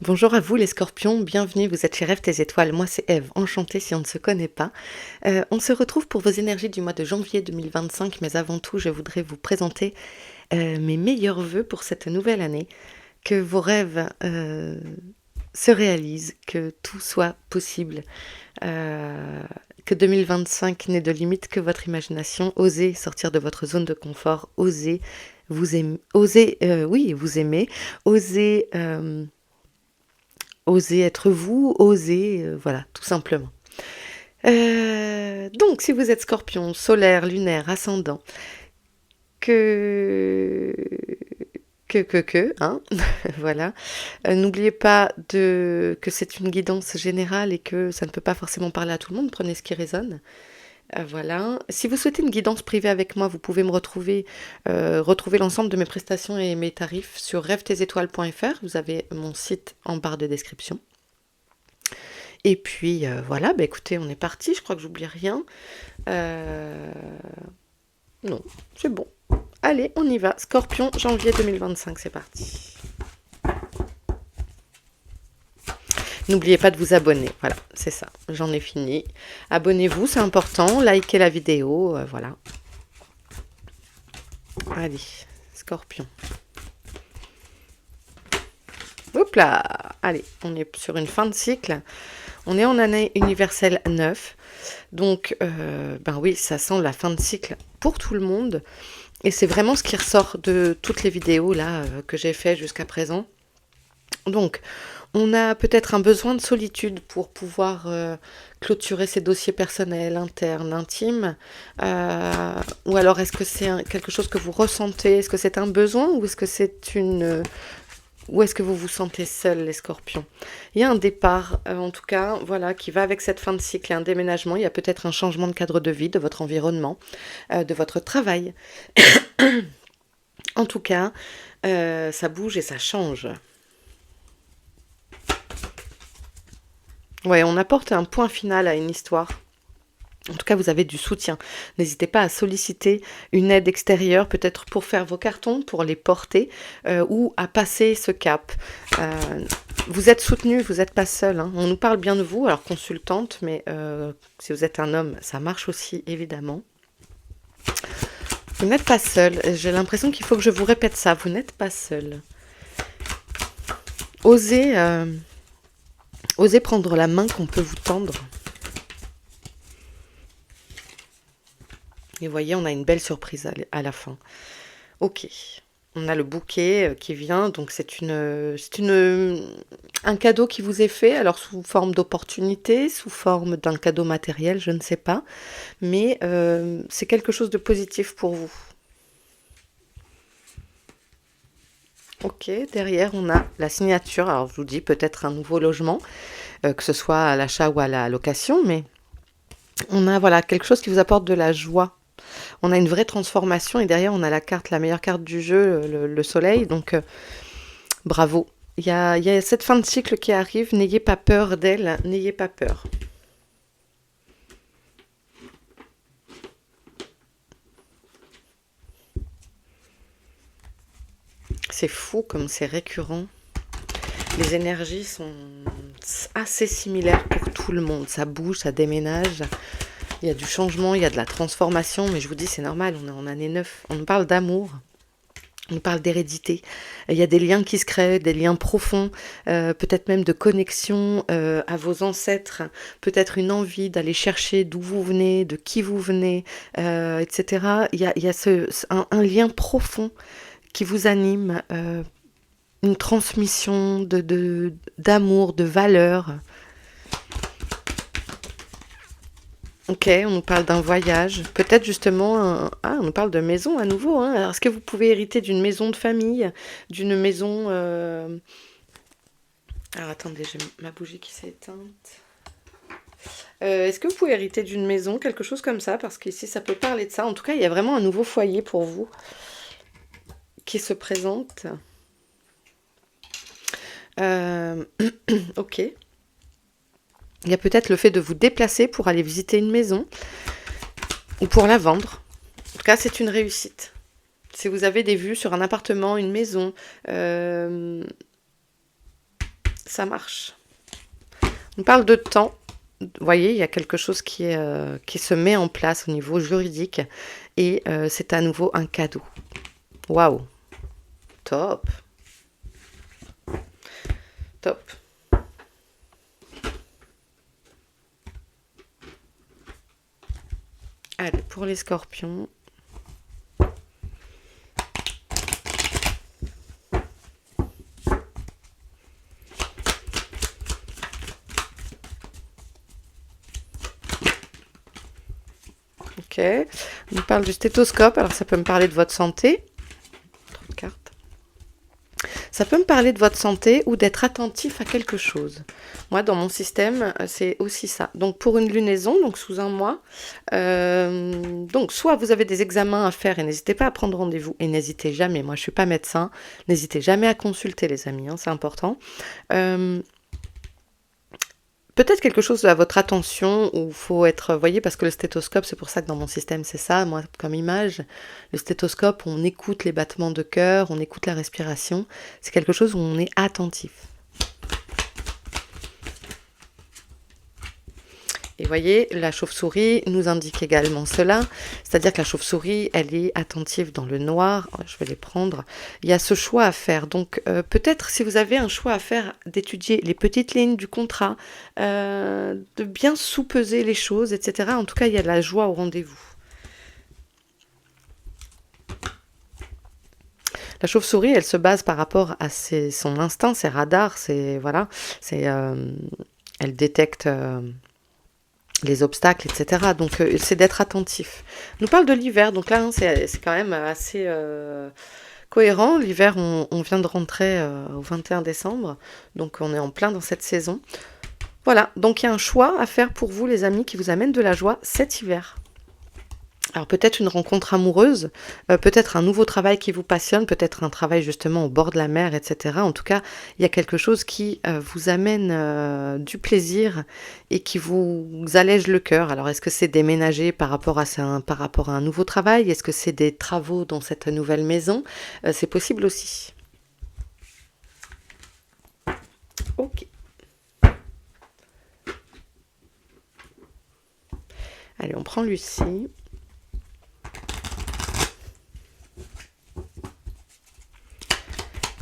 Bonjour à vous les scorpions, bienvenue, vous êtes chez Rêve tes étoiles, moi c'est Eve, enchantée si on ne se connaît pas. On se retrouve pour vos énergies du mois de janvier 2025, mais avant tout je voudrais vous présenter mes meilleurs vœux pour cette nouvelle année, que vos rêves se réalisent, que tout soit possible, euh, que 2025 n'ait de limite que votre imagination, osez sortir de votre zone de confort, osez vous aimer, oui, vous aimer, osez... Osez être vous, osez, voilà, tout simplement. Donc, si vous êtes scorpion, solaire, lunaire, ascendant, que... hein, voilà. N'oubliez pas que c'est une guidance générale et que ça ne peut pas forcément parler à tout le monde, prenez ce qui résonne. Voilà. Si vous souhaitez une guidance privée avec moi, vous pouvez me retrouver l'ensemble de mes prestations et mes tarifs sur rêvetesétoiles.fr. Vous avez mon site en barre de description. Et puis voilà, bah écoutez, on est parti, je crois que j'oublie rien. Euh, Non, c'est bon. Allez, on y va. Scorpion, janvier 2025, c'est parti. N'oubliez pas de vous abonner, voilà, c'est ça, j'en ai fini. Abonnez-vous, c'est important, likez la vidéo, voilà. Allez, Scorpion. Hop là, allez, on est sur une fin de cycle. On est en année universelle 9. Donc, ben oui, ça sent la fin de cycle pour tout le monde. Et c'est vraiment ce qui ressort de toutes les vidéos là que j'ai fait jusqu'à présent. Donc, on a peut-être un besoin de solitude pour pouvoir clôturer ses dossiers personnels, internes, intimes. Ou alors, est-ce que c'est quelque chose que vous ressentez? Est-ce que c'est un besoin ou est-ce que c'est une... Ou est-ce que vous vous sentez seul, les scorpions? Il y a un départ, en tout cas, voilà, qui va avec cette fin de cycle et un déménagement. Il y a peut-être un changement de cadre de vie, de votre environnement, de votre travail. En tout cas, ça bouge et ça change. Ouais, on apporte un point final à une histoire. En tout cas, vous avez du soutien. N'hésitez pas à solliciter une aide extérieure, peut-être pour faire vos cartons, pour les porter, ou à passer ce cap. Vous êtes soutenu, vous n'êtes pas seul. Hein. On nous parle bien de vous, alors consultante, mais si vous êtes un homme, ça marche aussi, évidemment. Vous n'êtes pas seul. J'ai l'impression qu'il faut que je vous répète ça. Vous n'êtes pas seul. Osez, osez prendre la main qu'on peut vous tendre. Et voyez, on a une belle surprise à la fin. Ok, on a le bouquet qui vient, donc c'est un cadeau qui vous est fait, alors sous forme d'opportunité, sous forme d'un cadeau matériel, je ne sais pas, mais c'est quelque chose de positif pour vous. Ok, derrière on a la signature, alors je vous dis peut-être un nouveau logement, que ce soit à l'achat ou à la location, mais on a voilà quelque chose qui vous apporte de la joie. On a une vraie transformation et derrière on a la carte, la meilleure carte du jeu, le soleil, donc bravo. Il y a cette fin de cycle qui arrive, n'ayez pas peur d'elle, n'ayez pas peur. C'est fou comme c'est récurrent. Les énergies sont assez similaires pour tout le monde. Ça bouge, ça déménage. Il y a du changement, il y a de la transformation, mais je vous dis, c'est normal, on est en année 9. On nous parle d'amour, on nous parle d'hérédité. Il y a des liens qui se créent, des liens profonds, peut-être même de connexion à vos ancêtres, peut-être une envie d'aller chercher d'où vous venez, de qui vous venez, etc. Il y a un lien profond qui vous anime, une transmission d'amour, de valeurs. Ok, on nous parle d'un voyage, peut-être justement, on nous parle de maison à nouveau. Hein. Alors, est-ce que vous pouvez hériter d'une maison de famille, d'une maison... Alors attendez, j'ai ma bougie qui s'est éteinte. Est-ce que vous pouvez hériter d'une maison, quelque chose comme ça, parce qu'ici ça peut parler de ça. En tout cas, il y a vraiment un nouveau foyer pour vous qui se présente. Ok. Il y a peut-être le fait de vous déplacer pour aller visiter une maison ou pour la vendre. En tout cas, c'est une réussite. Si vous avez des vues sur un appartement, une maison, ça marche. On parle de temps. Vous voyez, il y a quelque chose qui se met en place au niveau juridique et c'est à nouveau un cadeau. Waouh, top, top. Allez, pour les scorpions. Ok, on parle du stéthoscope, alors ça peut me parler de votre santé. Trop de cartes. Ça peut me parler de votre santé ou d'être attentif à quelque chose. Moi, dans mon système, c'est aussi ça. Donc, pour une lunaison, donc sous un mois, donc soit vous avez des examens à faire et n'hésitez pas à prendre rendez-vous et n'hésitez jamais, moi je suis pas médecin, n'hésitez jamais à consulter les amis, hein, c'est important. Peut-être quelque chose à votre attention où il faut être, vous voyez, parce que le stéthoscope, c'est pour ça que dans mon système, c'est ça, moi, comme image. Le stéthoscope, on écoute les battements de cœur, on écoute la respiration. C'est quelque chose où on est attentif. Et voyez, la chauve-souris nous indique également cela, c'est-à-dire que la chauve-souris, elle est attentive dans le noir. Je vais les prendre. Il y a ce choix à faire. Donc, peut-être si vous avez un choix à faire, d'étudier les petites lignes du contrat, de bien sous-peser les choses, etc. En tout cas, il y a de la joie au rendez-vous. La chauve-souris, elle se base par rapport à son instinct, ses radars, voilà, elle détecte les obstacles, etc. Donc, c'est d'être attentif. On nous parle de l'hiver, donc là, hein, c'est quand même assez cohérent. L'hiver, on vient de rentrer au 21 décembre, donc on est en plein dans cette saison. Voilà, donc il y a un choix à faire pour vous, les amis, qui vous amène de la joie cet hiver. Alors peut-être une rencontre amoureuse, peut-être un nouveau travail qui vous passionne, peut-être un travail justement au bord de la mer, etc. En tout cas, il y a quelque chose qui vous amène du plaisir et qui vous allège le cœur. Alors est-ce que c'est déménager par rapport à un nouveau travail? Est-ce que c'est des travaux dans cette nouvelle maison? C'est possible aussi. Ok. Allez, on prend Lucie.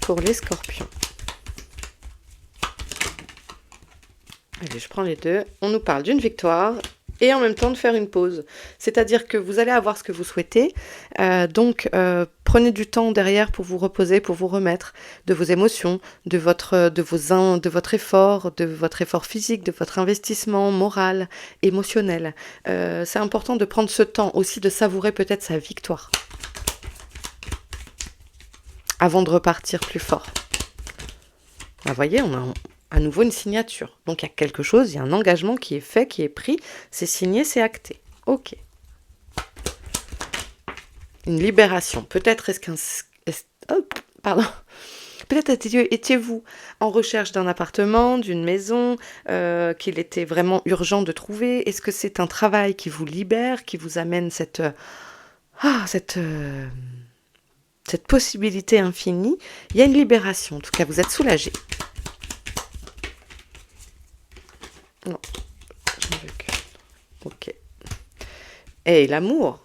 Pour les scorpions. Allez, je prends les deux. On nous parle d'une victoire et en même temps de faire une pause. C'est-à-dire que vous allez avoir ce que vous souhaitez. Donc, prenez du temps derrière pour vous reposer, pour vous remettre de vos émotions, de votre effort physique, de votre investissement moral, émotionnel. C'est important de prendre ce temps aussi de savourer peut-être sa victoire avant de repartir plus fort. Vous voyez, on a à nouveau une signature. Donc il y a quelque chose, il y a un engagement qui est fait, qui est pris, c'est signé, c'est acté. Ok. Une libération. Peut-être Peut-être étiez-vous en recherche d'un appartement, d'une maison, qu'il était vraiment urgent de trouver. Est-ce que c'est un travail qui vous libère, qui vous amène cette possibilité infinie? Il y a une libération. En tout cas, vous êtes soulagé. Non, j'en veux que. Ok. Et l'amour.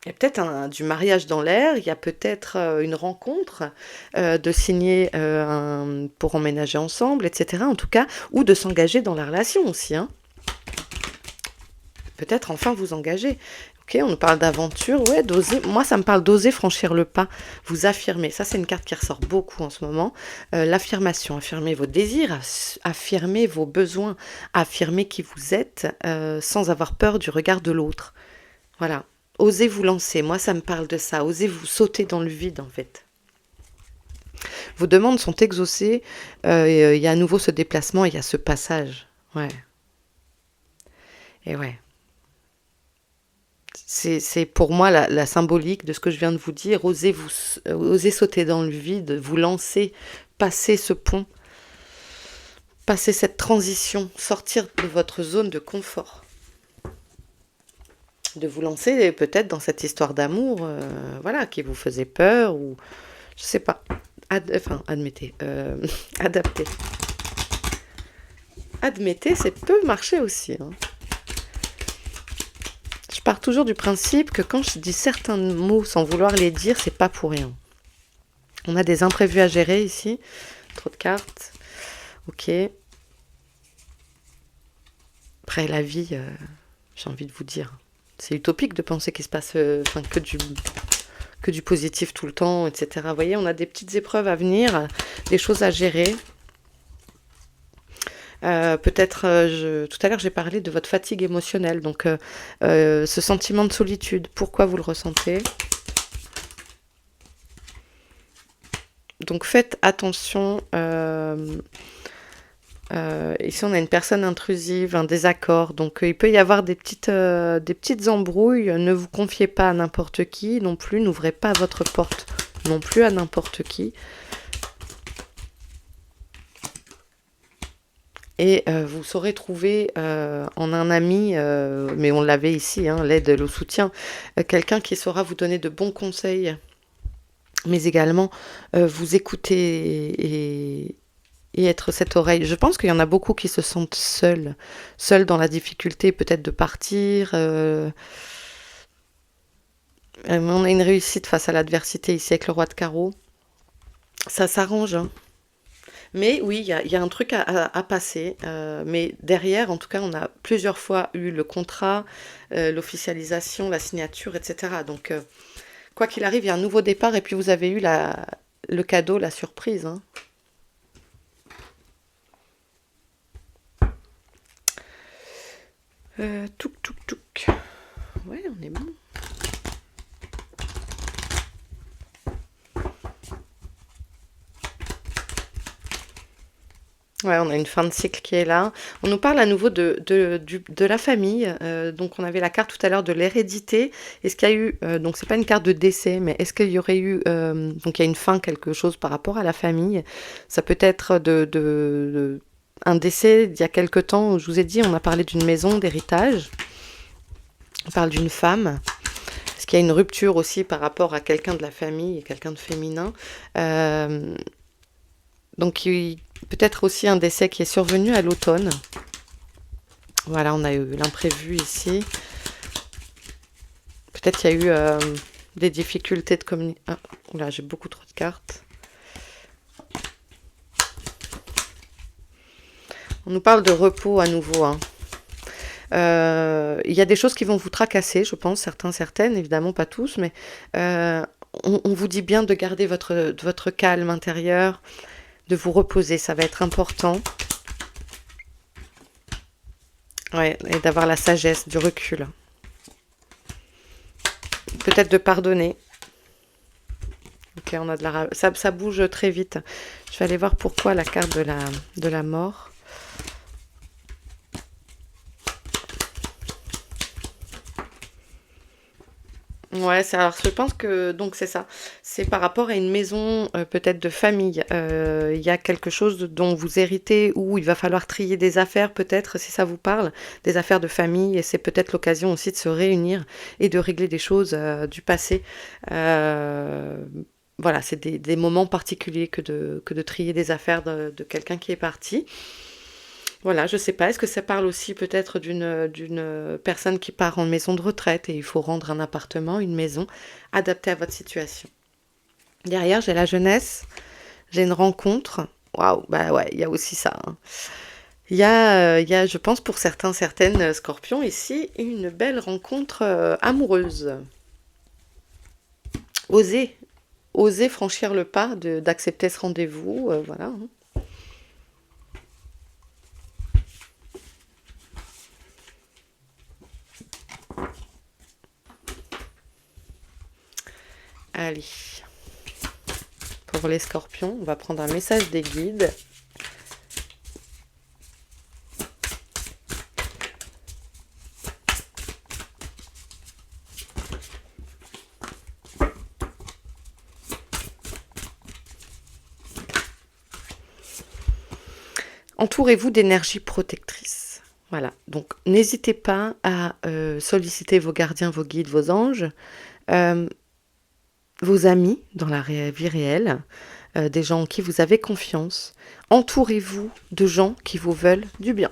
Il y a peut-être du mariage dans l'air, il y a peut-être une rencontre, de signer pour emménager ensemble, etc. En tout cas, ou de s'engager dans la relation aussi. Hein. Peut-être enfin vous engager. Ok, on nous parle d'aventure, ouais, d'oser. Moi, ça me parle d'oser franchir le pas, vous affirmer. Ça, c'est une carte qui ressort beaucoup en ce moment. L'affirmation, affirmer vos désirs, affirmer vos besoins, affirmer qui vous êtes, sans avoir peur du regard de l'autre. Voilà. Osez vous lancer. Moi, ça me parle de ça. Osez vous sauter dans le vide, en fait. Vos demandes sont exaucées. Il y a à nouveau ce déplacement, il y a ce passage. Ouais. Et ouais. C'est pour moi la symbolique de ce que je viens de vous dire. Osez sauter dans le vide, vous lancer, passer ce pont, passer cette transition, sortir de votre zone de confort. De vous lancer peut-être dans cette histoire d'amour, voilà, qui vous faisait peur, ou je sais pas. Admettez, adaptez. admettez, ça peut marcher aussi, hein. Je pars toujours du principe que quand je dis certains mots sans vouloir les dire, c'est pas pour rien. On a des imprévus à gérer ici. Trop de cartes. Ok. Après, la vie, j'ai envie de vous dire, c'est utopique de penser qu'il se passe que du positif tout le temps, etc. Vous voyez, on a des petites épreuves à venir, des choses à gérer. Peut-être, tout à l'heure, j'ai parlé de votre fatigue émotionnelle. Donc, ce sentiment de solitude, pourquoi vous le ressentez? Donc, faites attention. Ici, on a une personne intrusive, un désaccord. Donc, il peut y avoir des petites embrouilles. Ne vous confiez pas à n'importe qui non plus. N'ouvrez pas votre porte non plus à n'importe qui. Et vous saurez trouver en un ami, mais on l'avait ici, hein, l'aide, le soutien, quelqu'un qui saura vous donner de bons conseils, mais également vous écouter et être cette oreille. Je pense qu'il y en a beaucoup qui se sentent seuls dans la difficulté peut-être de partir. On a une réussite face à l'adversité ici avec le roi de carreau. Ça s'arrange, hein. Mais oui, il y a un truc à passer. Mais derrière, en tout cas, on a plusieurs fois eu le contrat, l'officialisation, la signature, etc. Donc, quoi qu'il arrive, il y a un nouveau départ et puis vous avez eu le cadeau, la surprise, hein. Touc, touc, touc. Ouais, on est bon. Ouais, on a une fin de cycle qui est là. On nous parle à nouveau de la famille. Donc, on avait la carte tout à l'heure de l'hérédité. Est-ce qu'il y a eu... donc, c'est pas une carte de décès, mais est-ce qu'il y aurait eu... donc, il y a une fin, quelque chose par rapport à la famille. Ça peut être un décès d'il y a quelque temps. Je vous ai dit, on a parlé d'une maison, d'héritage. On parle d'une femme. Est-ce qu'il y a une rupture aussi par rapport à quelqu'un de la famille, quelqu'un de féminin? Donc, peut-être aussi un décès qui est survenu à l'automne. Voilà, on a eu l'imprévu ici. Peut-être qu'il y a eu des difficultés de communication. Ah, là, j'ai beaucoup trop de cartes. On nous parle de repos à nouveau, hein. Il y a des choses qui vont vous tracasser, je pense, certaines, évidemment pas tous, mais on vous dit bien de garder votre calme intérieur, de vous reposer, ça va être important. Ouais, et d'avoir la sagesse, du recul. Peut-être de pardonner. Ok, on a ça bouge très vite. Je vais aller voir pourquoi la carte de la mort. Ouais, alors je pense que donc c'est ça. C'est par rapport à une maison peut-être de famille. Il y a quelque chose dont vous héritez où il va falloir trier des affaires peut-être si ça vous parle, des affaires de famille et c'est peut-être l'occasion aussi de se réunir et de régler des choses du passé. Euh, voilà, c'est des moments particuliers que de trier des affaires de quelqu'un qui est parti. Voilà, je sais pas, est-ce que ça parle aussi peut-être d'une personne qui part en maison de retraite et il faut rendre un appartement, une maison adaptée à votre situation. Derrière, j'ai la jeunesse, j'ai une rencontre. Waouh, bah ouais, il y a aussi ça, hein. Il y a, je pense, pour certaines scorpions ici, une belle rencontre amoureuse. Oser, oser franchir le pas d'accepter ce rendez-vous, voilà, hein. Allez. Pour les scorpions, on va prendre un message des guides. Entourez-vous d'énergie protectrice. Voilà, donc n'hésitez pas à solliciter vos gardiens, vos guides, vos anges, euh, vos amis dans la vie réelle. des gens en qui vous avez confiance. Entourez-vous de gens qui vous veulent du bien.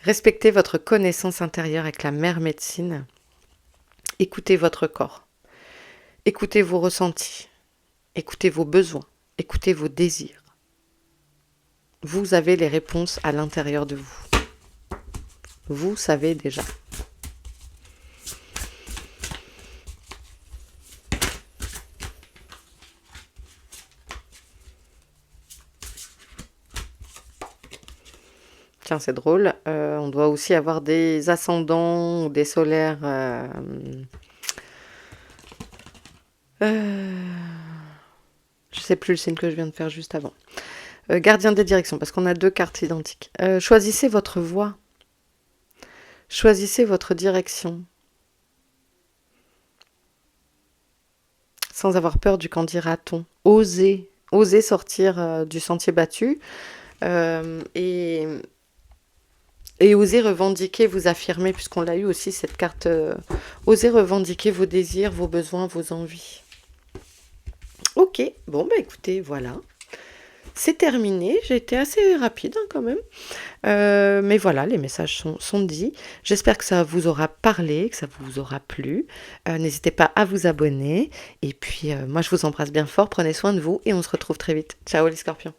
Respectez votre connaissance intérieure avec la mère médecine. Écoutez votre corps. Écoutez vos ressentis. Écoutez vos besoins. Écoutez vos désirs. Vous avez les réponses à l'intérieur de vous. Vous savez déjà. Tiens, c'est drôle. On doit aussi avoir des ascendants ou des solaires. Je sais plus le signe que je viens de faire juste avant. Gardien des directions, parce qu'on a 2 cartes identiques. Choisissez votre voie. Choisissez votre direction. Sans avoir peur du qu'en dira-t-on. Osez. Osez sortir du sentier battu. Et osez revendiquer, vous affirmer, puisqu'on l'a eu aussi cette carte. Osez revendiquer vos désirs, vos besoins, vos envies. Ok, bon bah écoutez, voilà. C'est terminé, j'ai été assez rapide quand même. Mais voilà, les messages sont dits. J'espère que ça vous aura parlé, que ça vous aura plu. N'hésitez pas à vous abonner. Et puis, moi, je vous embrasse bien fort. Prenez soin de vous et on se retrouve très vite. Ciao les scorpions.